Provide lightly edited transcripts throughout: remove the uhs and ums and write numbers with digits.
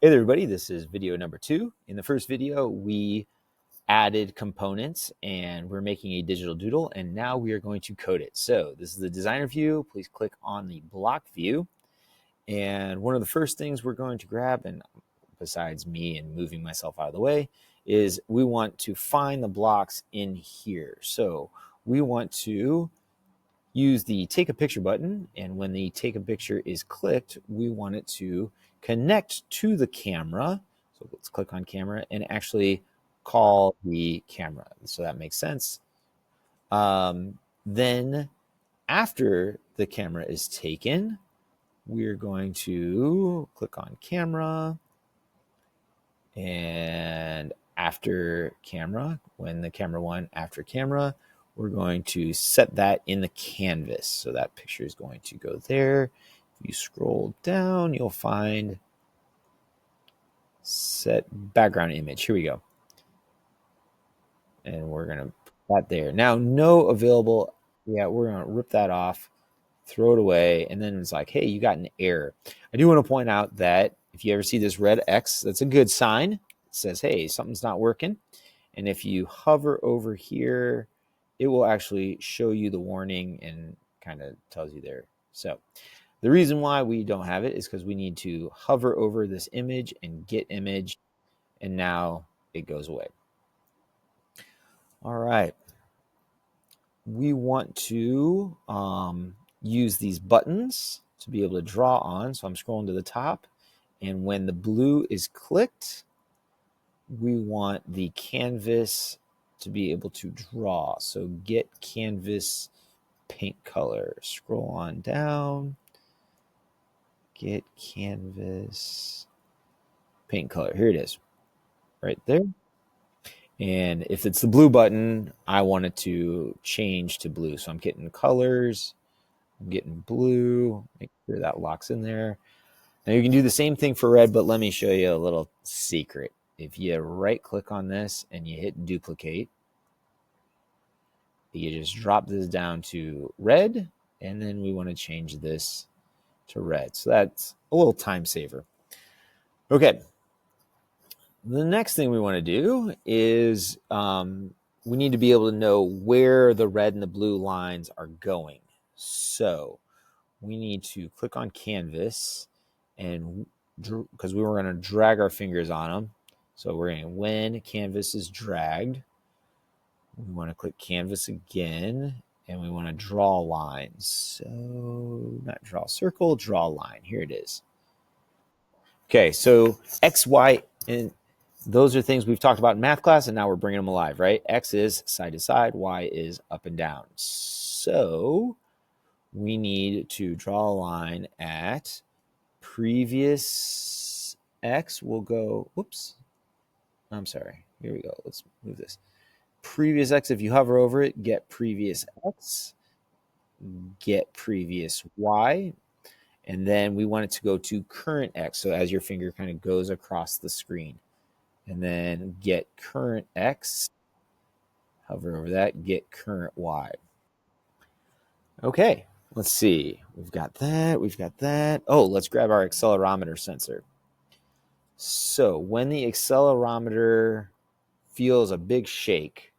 Hey there, everybody. This is video number 2. In the first video, we added components and we're making a digital doodle, and now we are going to code it. So this is the designer view. Please click on the block view. And one of the first things we're going to grab, and besides me and moving myself out of the way, is we want to find the blocks in here. So we want to use the take a picture button, and when the take a picture is clicked, we want it to connect to the camera. So let's click on camera and actually call the camera. So that makes sense. Then after the camera is taken, we're going to click on camera, and after camera, when the camera one after camera, we're going to set that in the canvas. So that picture is going to go there. If you scroll down, you'll find set background image. Here we go. And we're going to put that there. Now, no available. Yeah, we're going to rip that off, throw it away. And then it's like, hey, you got an error. I do want to point out that if you ever see this red X, that's a good sign. It says, hey, something's not working. And if you hover over here, it will actually show you the warning and kind of tells you there. So the reason why we don't have it is because we need to hover over this image and get image, and now it goes away. All right. We want to use these buttons to be able to draw on. So I'm scrolling to the top, and when the blue is clicked, we want the canvas to be able to draw. So get canvas paint color. Scroll on down. Get canvas paint color. Here it is. Right there. And if it's the blue button, I want it to change to blue. So I'm getting colors. I'm getting blue. Make sure that locks in there. Now you can do the same thing for red, but let me show you a little secret. If you right click on this and you hit duplicate, you just drop this down to red, and then we want to change this to red. So that's a little time saver. Okay. The next thing we want to do is we need to be able to know where the red and the blue lines are going. So we need to click on canvas, and because we were going to drag our fingers on them. So we're going to, when canvas is dragged, we want to click canvas again, and we want to draw lines. So not draw a circle, draw a line. Here it is. Okay, so X, Y, and those are things we've talked about in math class, and now we're bringing them alive, right? X is side to side, Y is up and down. So we need to draw a line at previous X. We'll go, whoops, I'm sorry. Here we go. Let's move this. Previous X, if you hover over it, get previous X, get previous Y, and then we want it to go to current X. So as your finger kind of goes across the screen, and then get current X, hover over that, get current Y. Okay, let's see. We've got that. We've got that. Oh, let's grab our accelerometer sensor. So when the accelerometer feels a big shake,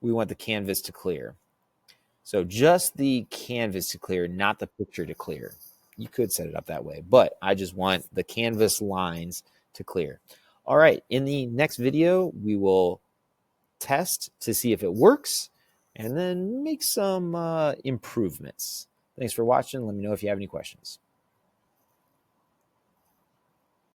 we want the canvas to clear. So just the canvas to clear, not the picture to clear. You could set it up that way, but I just want the canvas lines to clear. All right, in the next video, we will test to see if it works and then make some improvements. Thanks for watching. Let me know if you have any questions.